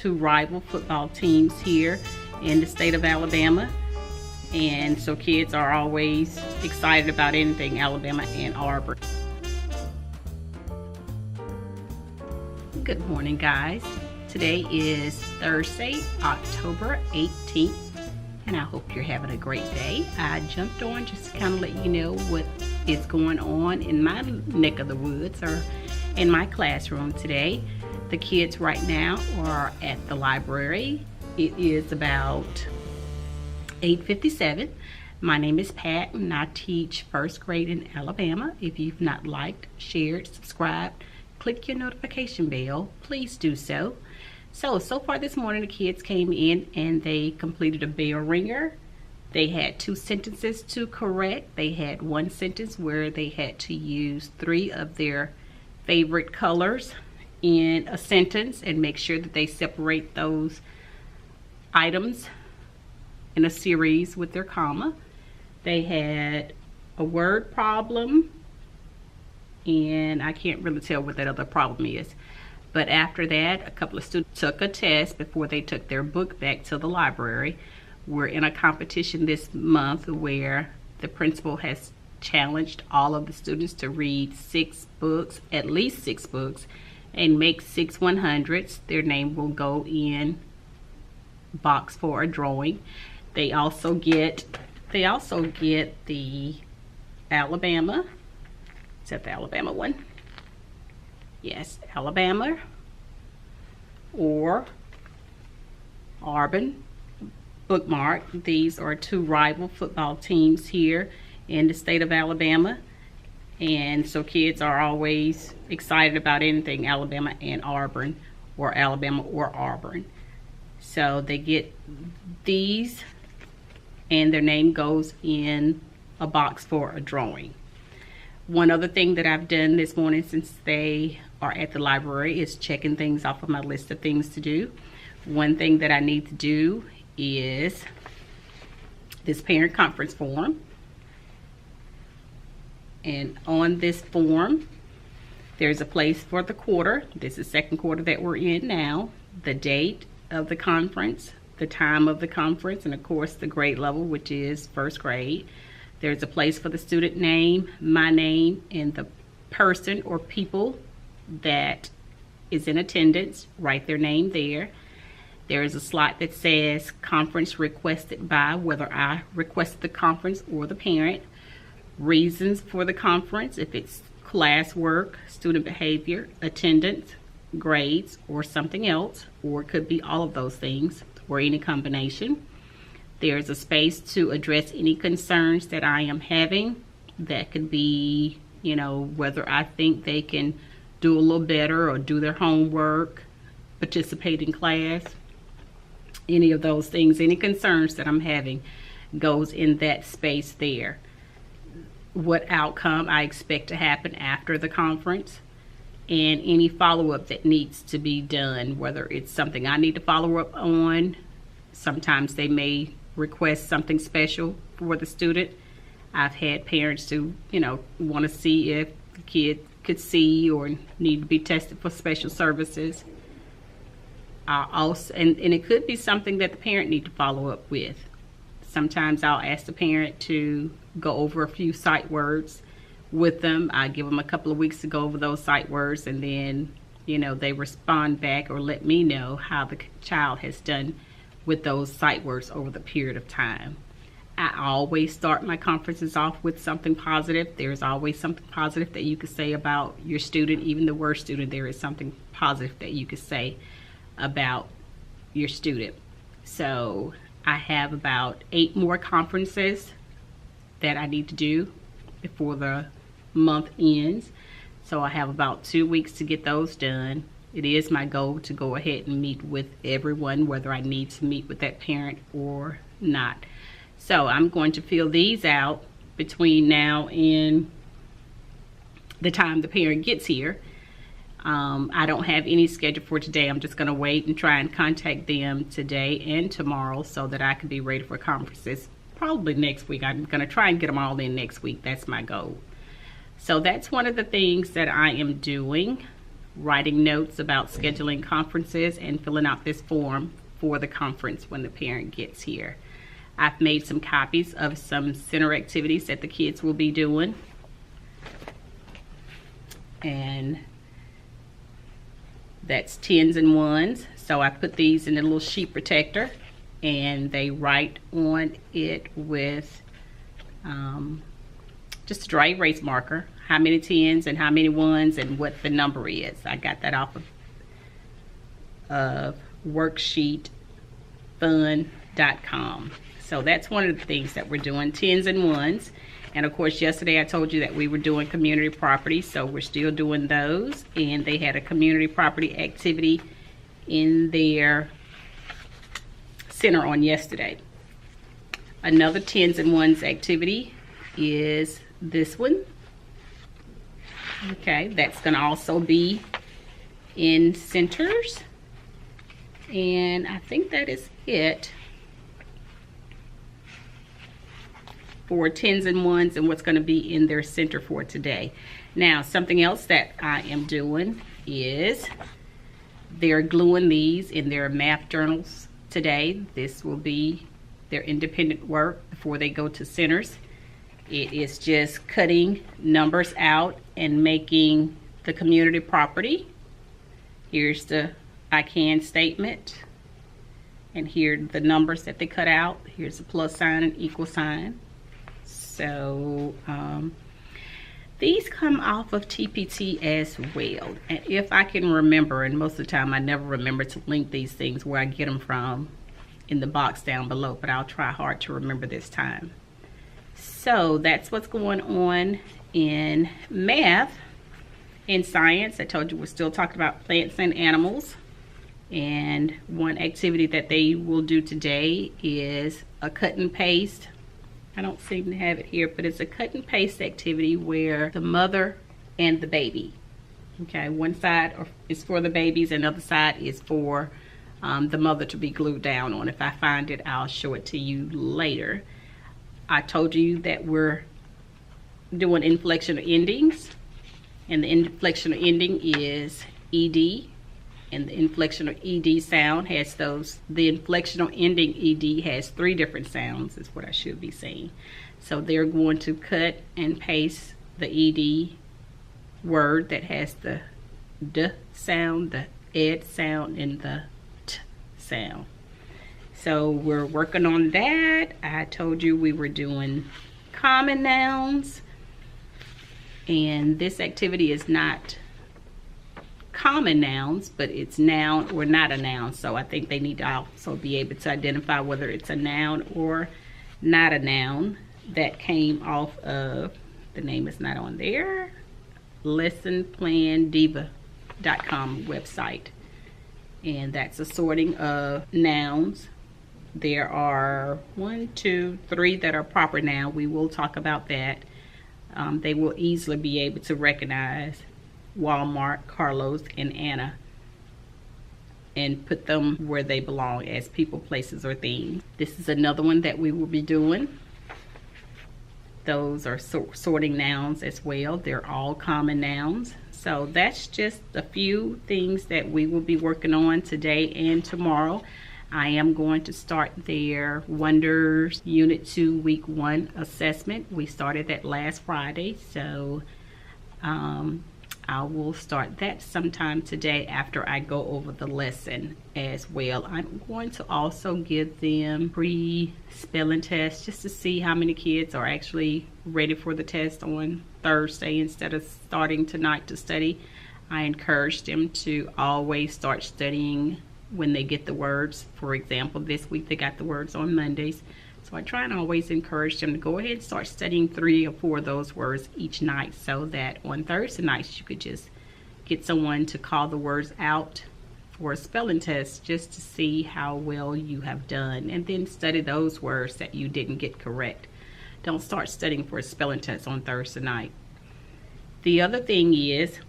two rival football teams here in the state of Alabama, and so kids are always excited about anything Alabama and Auburn. Good morning, guys. Today is Thursday, October 18th, and I hope you're having a great day. I jumped on just to kind of let you know what is going on in my neck of the woods or in my classroom today. The kids right now are at the library. It is about 8:57. My name is Pat and I teach first grade in Alabama. If you've not liked, shared, subscribed, click your notification bell, please do so. So far this morning the kids came in and they completed a bell ringer. They had 2 sentences to correct. They had 1 sentence where they had to use 3 of their favorite colors in a sentence and make sure that they separate those items in a series with their comma. They had a word problem, and I can't really tell what that other problem is. But after that, a couple of students took a test before they took their book back to the library. We're in a competition this month where the principal has challenged all of the students to read 6 books, at least 6 books, and make 6 100s. Their name will go in box for a drawing. They also get the Alabama. Is that the Alabama one? Yes, Alabama or Auburn bookmark. These are 2 rival football teams here in the state of Alabama, and so kids are always excited about anything Alabama and Auburn, or Alabama or Auburn. So they get these and their name goes in a box for a drawing. One other thing that I've done this morning since they are at the library is checking things off of my list of things to do. One thing that I need to do is this parent conference form. And on this form, there's a place for the quarter. This is second quarter that we're in now. The date of the conference, the time of the conference, and of course the grade level, which is first grade. There's a place for the student name, my name, and the person or people that is in attendance. Write their name there. There is a slot that says conference requested by, whether I requested the conference or the parent. Reasons for the conference, if it's classwork, student behavior, attendance, grades, or something else, or it could be all of those things, or any combination. There's a space to address any concerns that I am having. That could be, whether I think they can do a little better or do their homework, participate in class, any of those things, any concerns that I'm having goes in that space there. What outcome I expect to happen after the conference, and any follow-up that needs to be done, whether it's something I need to follow up on. Sometimes they may request something special for the student. I've had parents who, want to see if the kid could see or need to be tested for special services. Also, and it could be something that the parent need to follow up with. Sometimes I'll ask the parent to go over a few sight words with them. I give them a couple of weeks to go over those sight words, and then, they respond back or let me know how the child has done with those sight words over the period of time. I always start my conferences off with something positive. There's always something positive that you could say about your student. Even the worst student, there is something positive that you could say about your student. So I have about 8 more conferences that I need to do before the month ends. So I have about 2 weeks to get those done. It is my goal to go ahead and meet with everyone, whether I need to meet with that parent or not. So I'm going to fill these out between now and the time the parent gets here. I don't have any schedule for today. I'm just going to wait and try and contact them today and tomorrow so that I can be ready for conferences probably next week. I'm going to try and get them all in next week. That's my goal. So that's one of the things that I am doing. writing notes about scheduling conferences, and filling out this form for the conference when the parent gets here. I've made some copies of some center activities that the kids will be doing. And that's 10s and 1s. So I put these in a little sheet protector, and they write on it with just a dry erase marker how many 10s and how many 1s and what the number is. I got that off of worksheetfun.com. So that's one of the things that we're doing, 10s and 1s. And of course, yesterday I told you that we were doing community property, so we're still doing those. And they had a community property activity in their center on yesterday. Another 10s and 1s activity is this one. Okay, that's going to also be in centers. And I think that is it for 10s and 1s and what's going to be in their center for today. Now, something else that I am doing is they're gluing these in their math journals today. This will be their independent work before they go to centers. It is just cutting numbers out and making the community property. Here's the I can statement. And here are the numbers that they cut out. Here's a plus sign and equal sign. So these come off of TPT as well. And if I can remember, and most of the time I never remember to link these things where I get them from in the box down below, but I'll try hard to remember this time. So that's what's going on in math. In science, I told you we're still talking about plants and animals. And one activity that they will do today is a cut and paste. I don't seem to have it here, but it's a cut and paste activity where the mother and the baby. Okay, one side is for the babies and the other side is for the mother to be glued down on. If I find it, I'll show it to you later. I told you that we're doing inflectional endings, and the inflectional ending is ED, and the inflectional ED sound has the inflectional ending ED has 3 different sounds, is what I should be saying. So they're going to cut and paste the ED word that has the D sound, the ed sound, and the T sound. So we're working on that. I told you we were doing common nouns, and this activity is not common nouns, but it's noun or not a noun. So I think they need to also be able to identify whether it's a noun or not a noun. That came off of, the name is not on there, lessonplandiva.com website. And that's a sorting of nouns. There are 1, 2, 3 that are proper noun. We will talk about that. They will easily be able to recognize Walmart, Carlos, and Anna and put them where they belong as people, places, or things. This is another one that we will be doing. Those are sorting nouns as well. They're all common nouns. So that's just a few things that we will be working on today and tomorrow. I am going to start their Wonders Unit 2 Week 1 assessment. We started that last Friday, so I will start that sometime today after I go over the lesson as well. I'm going to also give them pre-spelling tests just to see how many kids are actually ready for the test on Thursday instead of starting tonight to study. I encourage them to always start studying when they get the words. For example, this week they got the words on Mondays. So I try and always encourage them to go ahead and start studying 3 or 4 of those words each night, so that on Thursday nights you could just get someone to call the words out for a spelling test just to see how well you have done, and then study those words that you didn't get correct. Don't start studying for a spelling test on Thursday night. The other thing is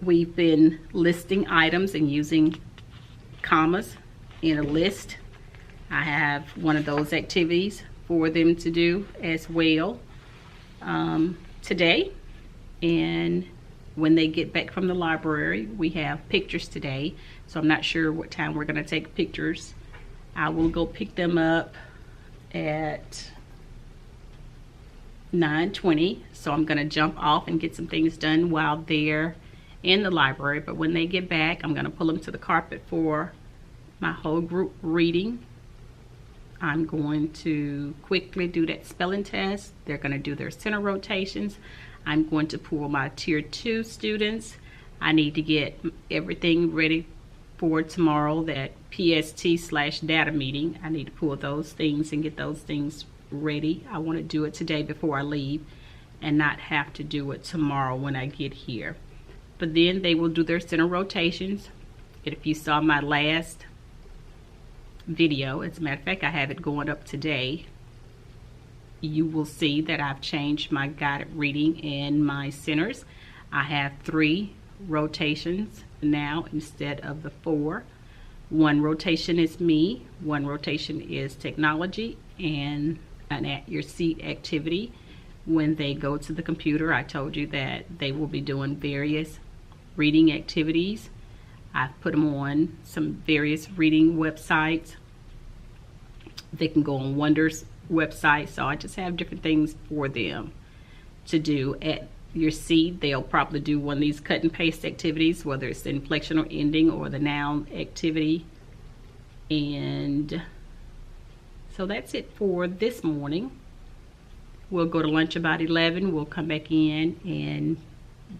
we've been listing items and using commas in a list. I have one of those activities for them to do as well today. And when they get back from the library, we have pictures today, so I'm not sure what time we're going to take pictures. I will go pick them up at 9:20, so I'm going to jump off and get some things done while they're in the library. But when they get back, I'm going to pull them to the carpet for my whole group reading. I'm going to quickly do that spelling test. They're going to do their center rotations. I'm going to pull my tier 2 students. I need to get everything ready for tomorrow, that PST/data meeting. I need to pull those things and get those things ready. I want to do it today before I leave and not have to do it tomorrow when I get here. But then they will do their center rotations. And if you saw my last video, as a matter of fact, I have it going up today, you will see that I've changed my guided reading and my centers. I have 3 rotations now instead of the 4. 1 rotation is me, 1 rotation is technology, and an at your seat activity. When they go to the computer, I told you that they will be doing various reading activities. I've put them on some various reading websites. They can go on Wonder's website, so I just have different things for them to do. At your seat, they'll probably do one of these cut and paste activities, whether it's the inflection or ending or the noun activity. And so that's it for this morning. We'll go to lunch about 11. We'll come back in and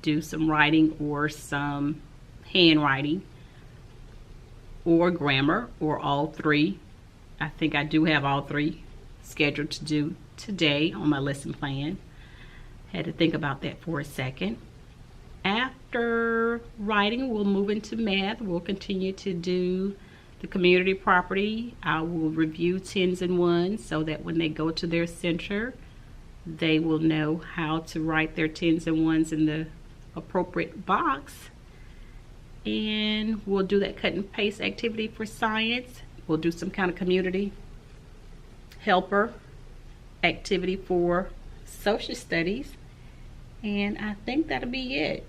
do some writing or some handwriting or grammar or all 3. I think I do have all 3 scheduled to do today on my lesson plan. Had to think about that for a second. After writing, we'll move into math. We'll continue to do the community property. I will review 10s and 1s so that when they go to their center, they will know how to write their 10s and 1s in the appropriate box. And we'll do that cut and paste activity for science. We'll do some kind of community helper activity for social studies. And I think that'll be it.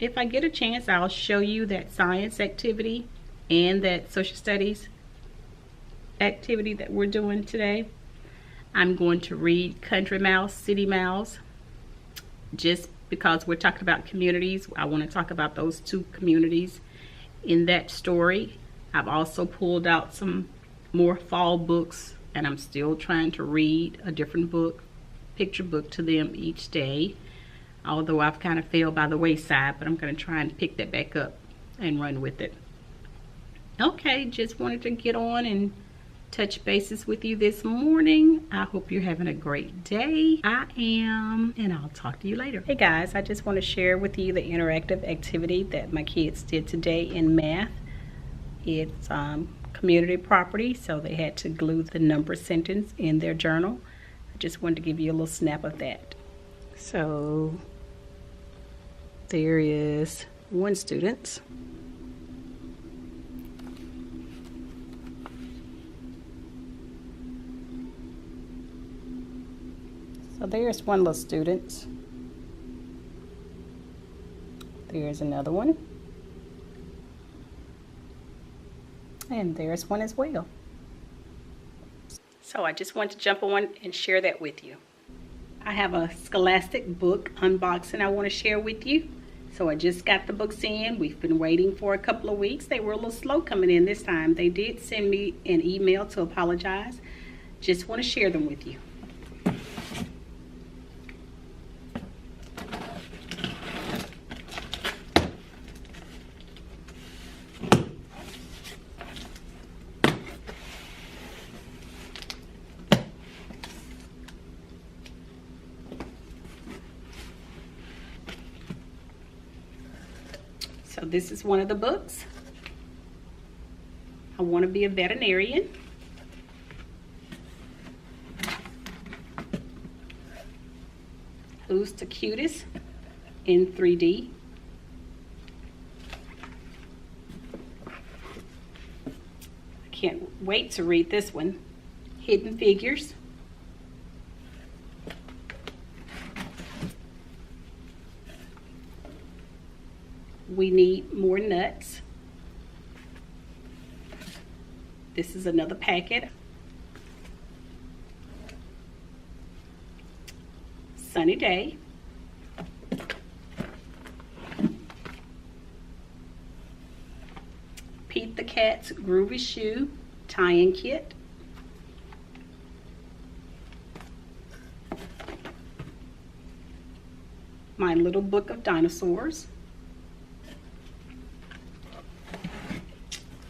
If I get a chance, I'll show you that science activity and that social studies activity that we're doing today. I'm going to read Country Mouse, City Mouse. Just because we're talking about communities, I want to talk about those 2 communities in that story. I've also pulled out some more fall books, and I'm still trying to read a different book, picture book, to them each day. Although I've kind of fell by the wayside, but I'm going to try and pick that back up and run with it. Okay, just wanted to get on and touch bases with you this morning. I hope you're having a great day. I am, and I'll talk to you later. Hey guys, I just want to share with you the interactive activity that my kids did today in math. It's community property, so they had to glue the number sentence in their journal. I just wanted to give you a little snap of that. So there is 1 student. So there's 1 little student. There's another one. And there's 1 as well. So I just want to jump on and share that with you. I have a Scholastic book unboxing I want to share with you. So I just got the books in. We've been waiting for a couple of weeks. They were a little slow coming in this time. They did send me an email to apologize. Just want to share them with you. So this is one of the books. I want to be a veterinarian. Who's the cutest in 3D? I can't wait to read this one. Hidden Figures. we need more nuts. This is another packet. Sunny Day. Pete the Cat's Groovy Shoe tie-in kit. My Little Book of Dinosaurs.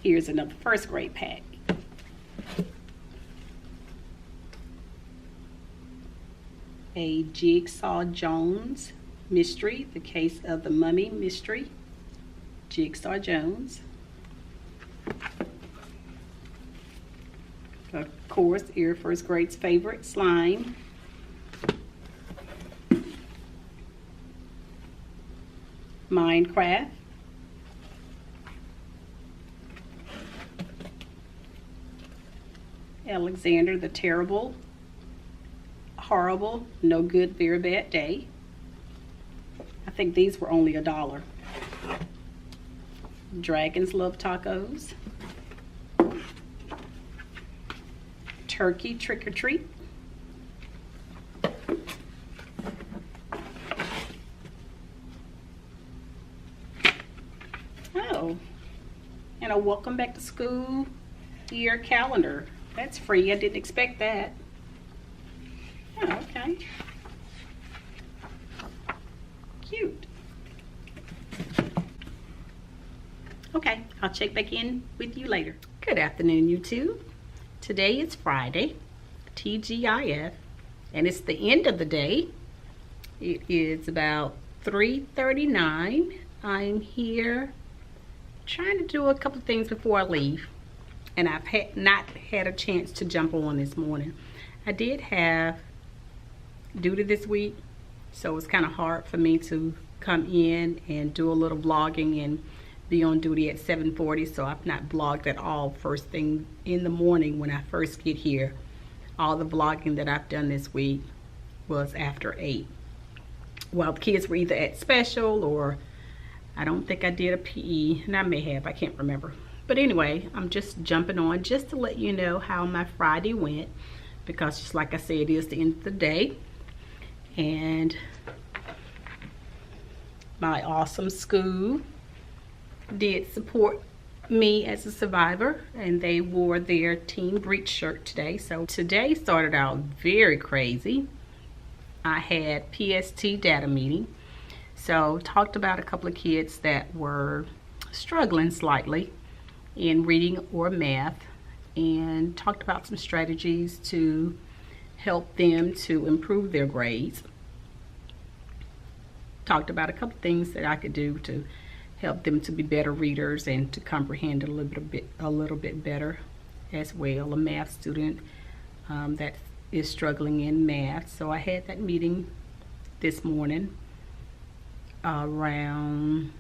Here's another first grade pack. A Jigsaw Jones mystery, The Case of the Mummy mystery, Jigsaw Jones. Of course, your first grade's favorite, slime. Minecraft. Alexander the Terrible, Horrible, No Good, Very Bad Day. I think these were only $1. Dragons Love Tacos. Turkey Trick or Treat. Oh, and a welcome back to school year calendar. That's free. I didn't expect that. Oh, okay. Cute. Okay, I'll check back in with you later. Good afternoon, YouTube. Today is Friday, TGIF, and it's the end of the day. It is about 3:39. I'm here trying to do a couple of things before I leave, and I've not had a chance to jump on this morning. I did have duty this week, so it's kind of hard for me to come in and do a little vlogging and be on duty at 7:40, so I've not vlogged at all first thing in the morning when I first get here. All the vlogging that I've done this week was after 8. Well, the kids were either at special, or I don't think I did a PE, and I may have, I can't remember. But anyway, I'm just jumping on just to let you know how my Friday went, because just like I said, it is the end of the day. And my awesome school did support me as a survivor, and they wore their Team Breech shirt today. So today started out very crazy. I had PST data meeting, so talked about a couple of kids that were struggling slightly in reading or math, and talked about some strategies to help them to improve their grades. Talked about a couple things that I could do to help them to be better readers and to comprehend a little bit better as well. A math student that is struggling in math. So I had that meeting this morning around,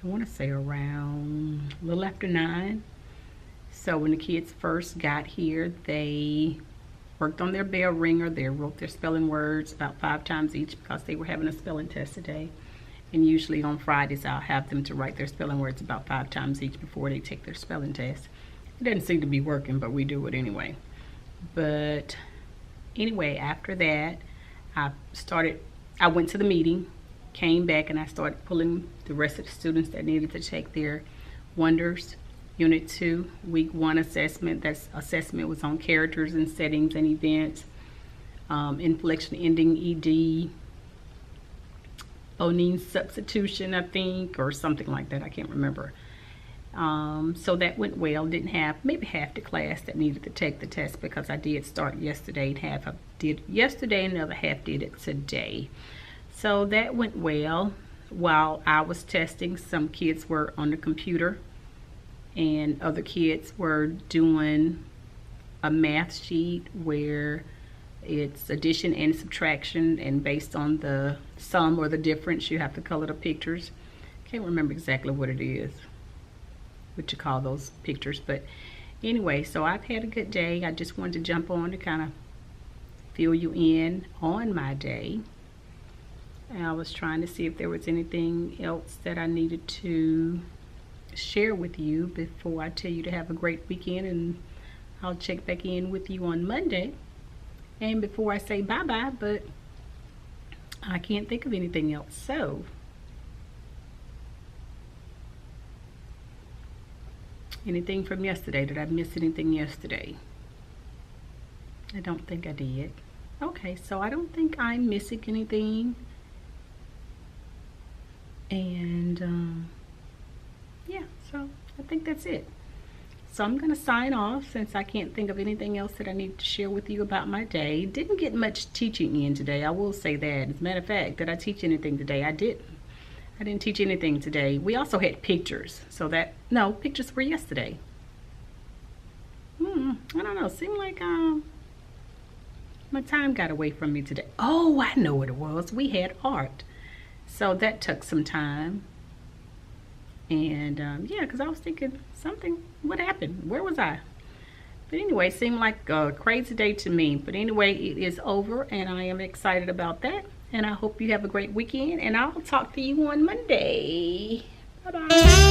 I want to say around a little after 9. So when the kids first got here, they worked on their bell ringer. They wrote their spelling words about 5 times each because they were having a spelling test today. And usually on Fridays, I'll have them to write their spelling words about 5 times each before they take their spelling test. It doesn't seem to be working, but we do it anyway. But anyway, after that, I went to the meeting, came back, and I started pulling the rest of the students that needed to take their Wonders Unit 2 Week 1 assessment. That assessment was on characters and settings and events, inflection ending ED, O'Neill's substitution, I think, or something like that. I can't remember. So that went well. Didn't have maybe half the class that needed to take the test, because I did start yesterday. Half I did yesterday and the other half did it today. So that went well. While I was testing, some kids were on the computer and other kids were doing a math sheet where it's addition and subtraction, and based on the sum or the difference, you have to color the pictures. Can't remember exactly what it is, what you call those pictures. But anyway, so I've had a good day. I just wanted to jump on to kind of fill you in on my day. And I was trying to see if there was anything else that I needed to share with you before I tell you to have a great weekend, and I'll check back in with you on Monday. And before I say bye-bye, but I can't think of anything else. So, anything from yesterday? Did I miss anything yesterday? I don't think I did. Okay, so I don't think I'm missing anything. And yeah, so I think that's it. So I'm going to sign off since I can't think of anything else that I need to share with you about my day. Didn't get much teaching in today, I will say that. As a matter of fact, did I teach anything today? I didn't. I didn't teach anything today. We also had pictures. So that, no, pictures were yesterday. I don't know. Seemed like my time got away from me today. Oh, I know what it was. We had art. So that took some time. And yeah, because I was thinking something, what happened? Where was I? But anyway, it seemed like a crazy day to me. But anyway, it is over and I am excited about that. And I hope you have a great weekend. And I'll talk to you on Monday. Bye-bye.